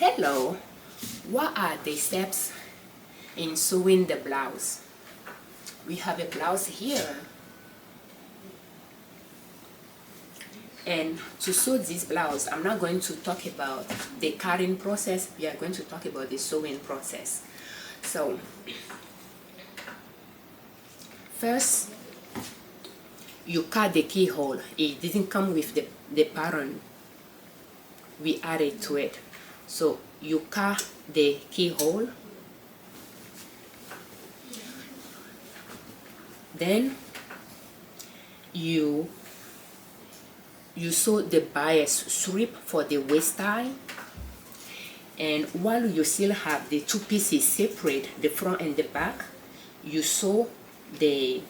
Hello, what are the steps in sewing the blouse? We have a blouse here, and to sew this blouse, I'm not going to talk about the cutting process. We are going to talk about the sewing process. So first, you cut the keyhole. It didn't come with the pattern, we added to it. So you cut the keyhole, then you sew the bias strip for the waist tie, and while you still have the two pieces separate, the front and the back, you sew the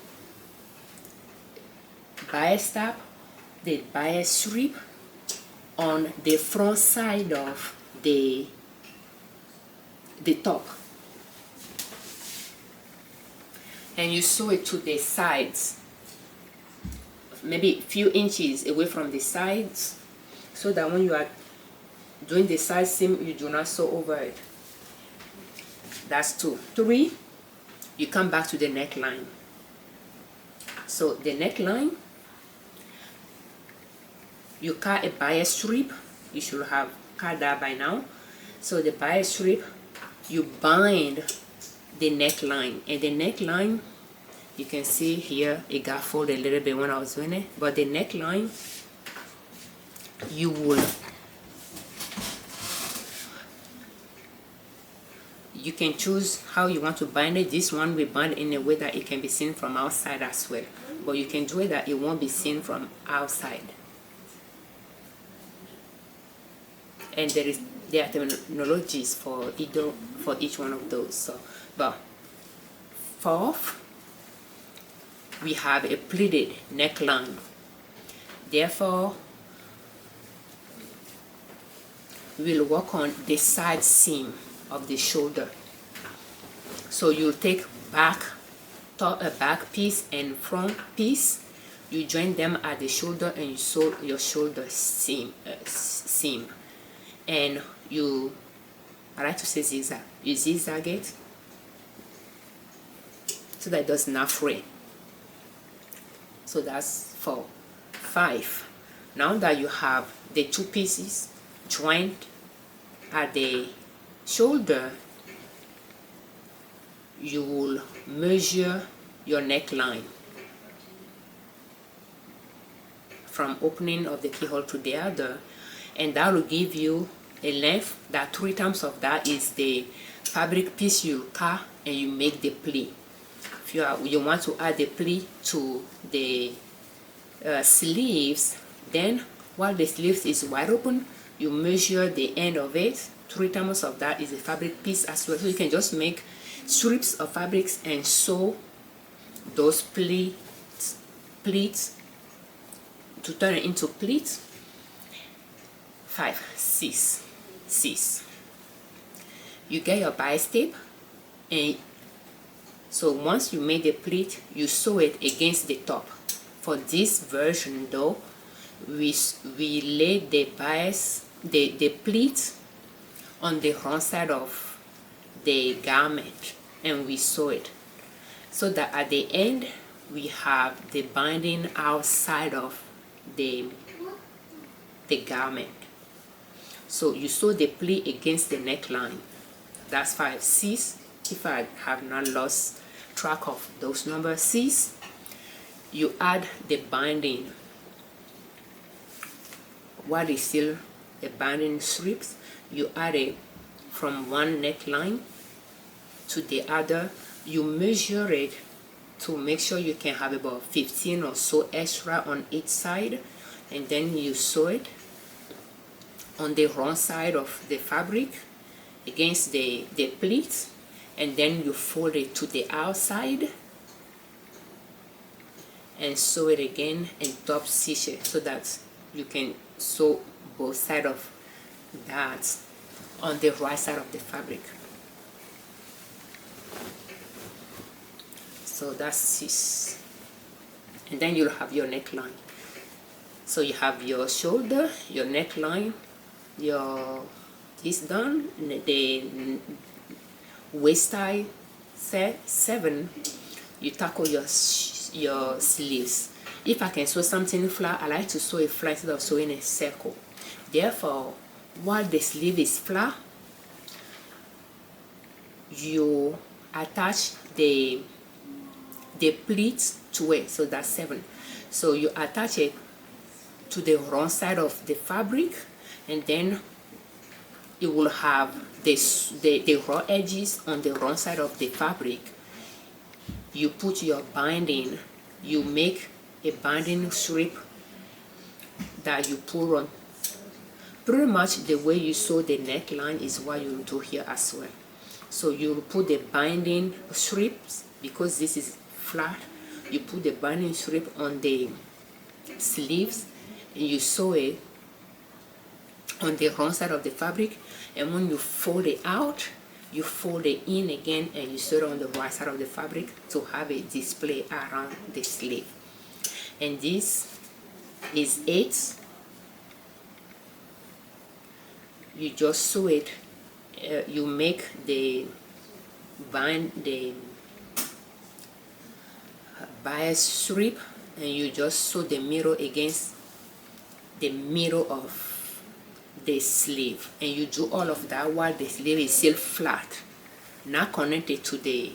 bias tab, the bias strip on the front side of the top, and you sew it to the sides, maybe a few inches away from the sides, so that when you are doing the side seam, you do not sew over it. That's 2. 3, you come back to the neckline. So the neckline, you cut a bias strip. You should have cut that by now. So the bias strip, you bind the neckline, and the neckline, you can see here it got folded a little bit when I was doing it, but the neckline, you can choose how you want to bind it. This one we bind in a way that it can be seen from outside as well, but you can do it that it won't be seen from outside. And there are terminologies for each one of those. So, but 4th, we have a pleated neckline. Therefore, we'll work on the side seam of the shoulder. So you take back piece and front piece, you join them at the shoulder, and you sew your shoulder seam. And I like to say zigzag. You zigzag it so that it does not fray. So that's 4. 5. Now that you have the two pieces joined at the shoulder, you will measure your neckline from opening of the keyhole to the other, and that will give you a length that 3 times of that is the fabric piece you cut and you make the pleat. If you want to add the pleat to the sleeves, then while the sleeves is wide open, you measure the end of it. 3 times of that is the fabric piece as well. So you can just make strips of fabrics and sew those pleats to turn it into pleats. 5. 6. You get your bias tape, and so once you made the pleat, you sew it against the top. For this version though, we lay the bias, the pleat on the front side of the garment, and we sew it so that at the end we have the binding outside of the garment. So you sew the pleat against the neckline. That's 5. 6, if I have not lost track of those numbers. 6, you add the binding. While it's still a binding strips, you add it from one neckline to the other. You measure it to make sure you can have about 15 or so extra on each side, and then you sew it on the wrong side of the fabric against the pleats, and then you fold it to the outside and sew it again and top stitch it so that you can sew both sides of that on the right side of the fabric. So that's 6. And then you'll have your neckline. So you have your shoulder, your neckline, your this done, the waist tie set 7, you tackle your sleeves. If I can sew something flat, I like to sew it flat instead of sewing a circle. Therefore, while the sleeve is flat, you attach the pleats to it. So that's 7. So you attach it to the wrong side of the fabric, and then you will have the raw edges on the wrong side of the fabric. You put your binding, you make a binding strip that you pull on. Pretty much the way you sew the neckline is what you do here as well. So you put the binding strips, because this is flat, you put the binding strip on the sleeves and you sew it on the wrong side of the fabric, and when you fold it out, you fold it in again and you sew it on the right side of the fabric to have a display around the sleeve. And this is 8. You just sew it, you make the bias strip, and you just sew the middle against the middle of the sleeve, and you do all of that while the sleeve is still flat, not connected to the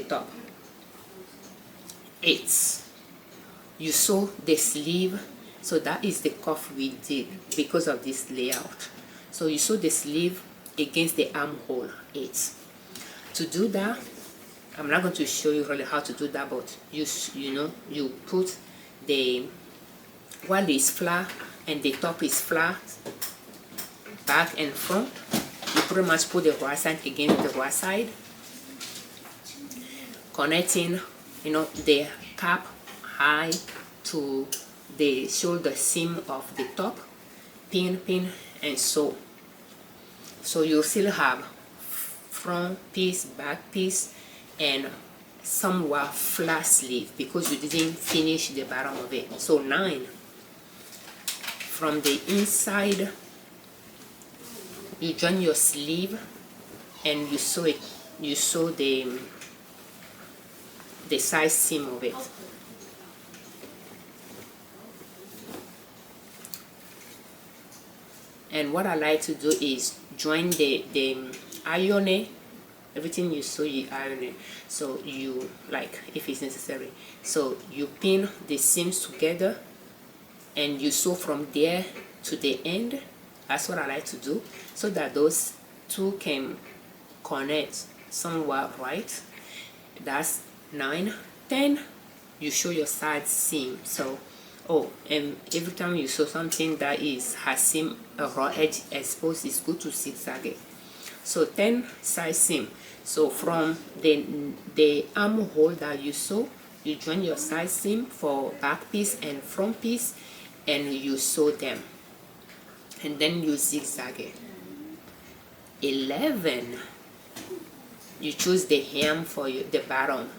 top. 8, you sew the sleeve. So that is the cuff we did because of this layout. So you sew the sleeve against the armhole. 8. To do that, I'm not going to show you really how to do that, but you put the, while it's flat and the top is flat, back and front, you pretty much put the right side against the right side, connecting the cap high to the shoulder seam of the top, pin, and sew. So you still have front piece, back piece, and somewhat flat sleeve because you didn't finish the bottom of it. So 9, from the inside, you join your sleeve and you sew it. You sew the side seam of it. And what I like to do is join the iron it. Everything you sew, you iron it. So you, like, if it's necessary, so you pin the seams together and you sew from there to the end. That's what I like to do, so that those two can connect somewhat right. That's 9. 10, you show your side seam. So and every time you sew something that has seam, a raw edge exposed, it's good to zigzag it. So 10 side seam. So from the armhole that you sew, you join your side seam for back piece and front piece, and you sew them, and then you zigzag it. 11, you choose the hem for the bottom.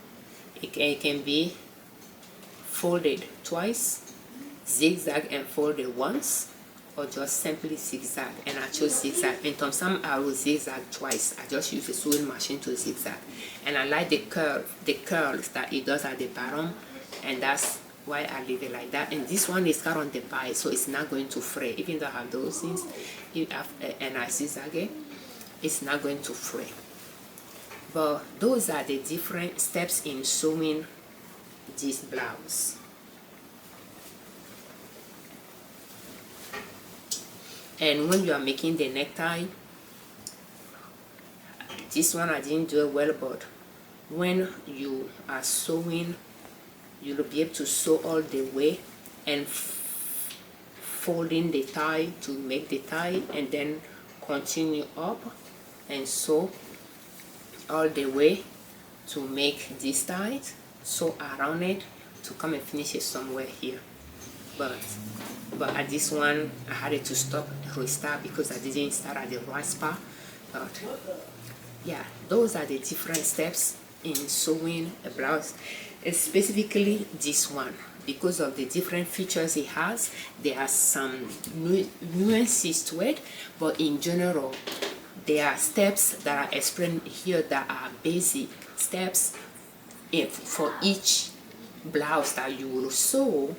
It can be folded twice, zigzag and folded once, or just simply zigzag. And I chose zigzag, and sometimes I will zigzag twice. I just use the sewing machine to zigzag, and I like the curls that it does at the bottom, and that's why I leave it like that. And this one is cut on the bias, so it's not going to fray. Even though I have those things, and I zigzag it, it's not going to fray. But those are the different steps in sewing this blouse. And when you are making the necktie, this one I didn't do it well, but when you are sewing, you'll be able to sew all the way and folding the tie to make the tie, and then continue up and sew all the way to make this tie, sew around it to come and finish it somewhere here. But at this one I had to stop and restart because I didn't start at the right spot. But yeah, those are the different steps in sewing a blouse, specifically this one. because of the different features it has. There are some nuances to it, but in general there are steps that are explained here that are basic steps for each blouse that you will sew.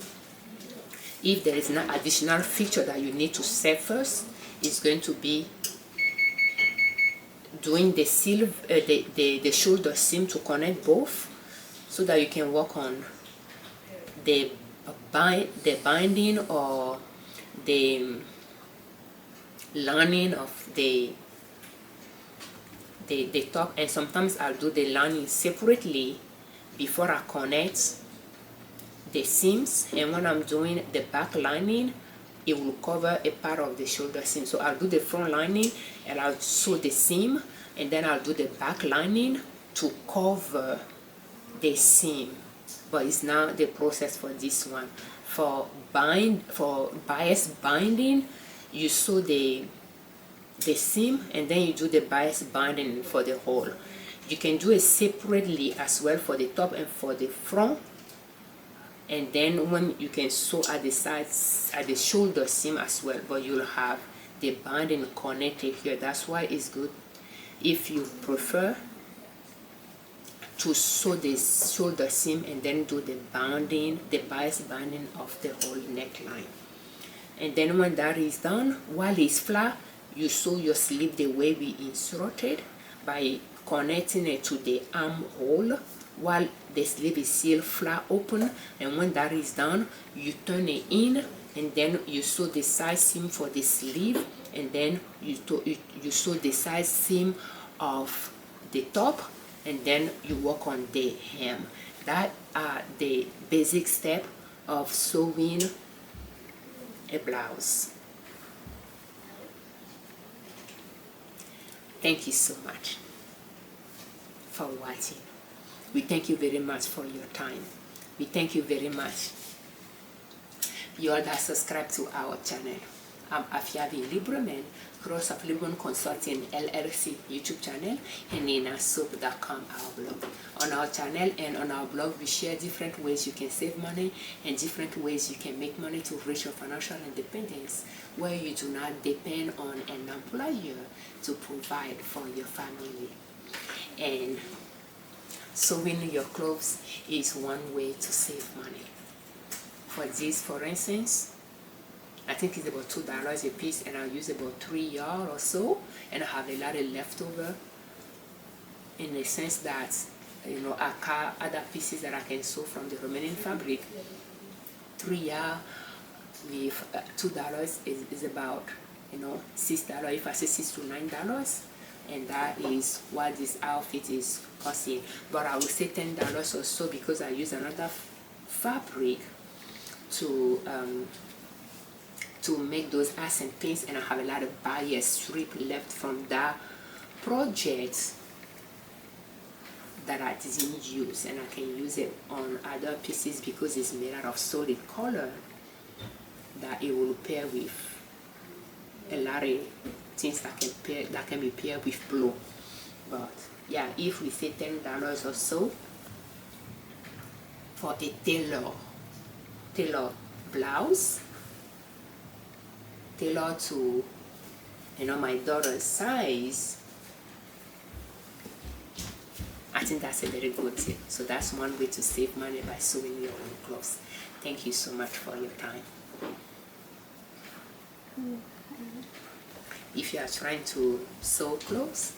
If there is an additional feature that you need to set first, it's going to be doing the shoulder seam to connect both, so that you can work on the binding or the lining of the top. And sometimes I'll do the lining separately before I connect the seams, and when I'm doing the back lining, it will cover a part of the shoulder seam. So I'll do the front lining and I'll sew the seam, and then I'll do the back lining to cover the seam. But it's not the process for this one. For bias binding, you sew the seam and then you do the bias binding for the whole. You can do it separately as well for the top and for the front, and then when you can sew at the sides, at the shoulder seam as well, but you'll have the binding connected here. That's why it's good if you prefer to sew the shoulder seam and then do the binding, the bias binding of the whole neckline. And then when that is done, while it's flat, you sew your sleeve the way we instructed by connecting it to the armhole while the sleeve is still flat open. And when that is done, you turn it in, and then you sew the side seam for the sleeve, and then you sew the side seam of the top, and then you work on the hem. That are the basic step of sewing a blouse. Thank you so much for watching. We thank you very much for your time. We thank you very much, you all that subscribe to our channel. I'm Afiavi Liberman, host of Liberman Consulting L.L.C YouTube channel, and NinaSoap.com, our blog. On our channel and on our blog, we share different ways you can save money and different ways you can make money to reach your financial independence, where you do not depend on an employer to provide for your family. And sewing your clothes is one way to save money. For this, for instance, I think it's about $2 a piece, and I'll use about 3 yards or so, and I have a lot of leftover, in the sense that, you know, I cut other pieces that I can sew from the remaining fabric. 3 yards with $2 is about, you know, $6. If I say $6 to $9, and that is what this outfit is costing. But I will say $10 or so, because I use another fabric to make those accent pins, and I have a lot of bias strip left from that project that I didn't use, and I can use it on other pieces because it's made out of solid color that it will pair with a lot of things that can be paired with blue. But yeah, if we say $10 or so for a tailor blouse, tailored to, you know, my daughter's size, I think that's a very good tip. So that's one way to save money, by sewing your own clothes. Thank you so much for your time. If you are trying to sew clothes,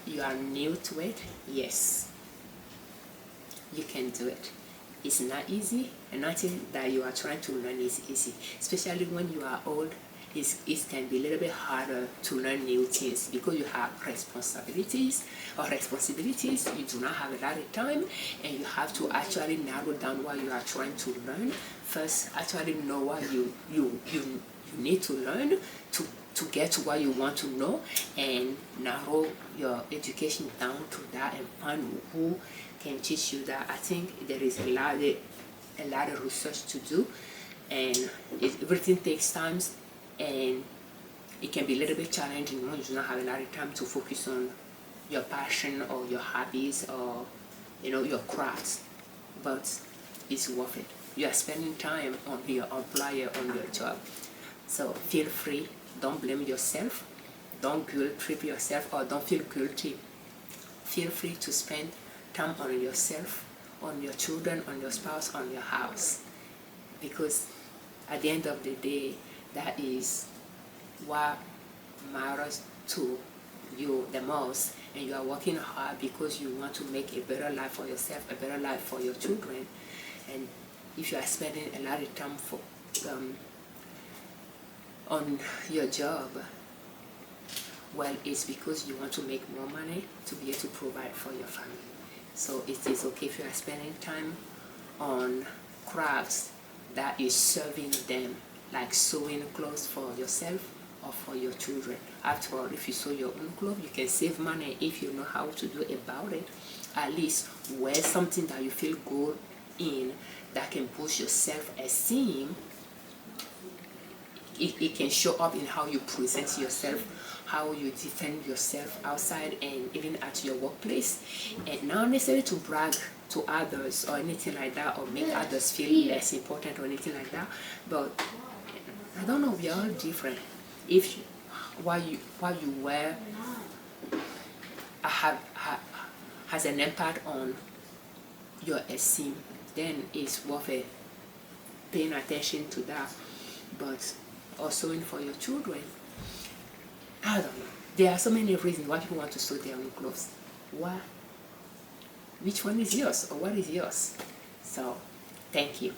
you are new to it, yes, you can do it. It's not easy, and nothing that you are trying to learn is easy, especially when you are old. It can be a little bit harder to learn new things because you have responsibilities, you do not have a lot of time, and you have to actually narrow down what you are trying to learn. First, actually know what you need to learn to get to what you want to know, and narrow your education down to that, and find who can teach you that. I think there is a lot of research to do, and everything takes time, and it can be a little bit challenging when you do not have a lot of time to focus on your passion or your hobbies or, you know, your crafts, but it's worth it. you are spending time on your employer, on your job. So feel free, don't blame yourself, don't guilt trip yourself, or don't feel guilty. Feel free to spend time on yourself, on your children, on your spouse, on your house, because at the end of the day, that is what matters to you the most, and you are working hard because you want to make a better life for yourself, a better life for your children. And if you are spending a lot of time on your job, well, it's because you want to make more money to be able to provide for your family. So it is okay if you are spending time on crafts that is serving them, like sewing clothes for yourself or for your children. After all, if you sew your own clothes, you can save money if you know how to do about it. At least wear something that you feel good in, that can boost your self-esteem. It can show up in how you present yourself, how you defend yourself outside and even at your workplace. And not necessarily to brag to others or anything like that, or make others feel less important or anything like that, but I don't know, we are all different. If what you wear has an impact on your esteem, then it's worth it paying attention to that. But also for your children, I don't know, there are so many reasons why people want to sew their own clothes. Why? Which one is yours, or what is yours? So thank you.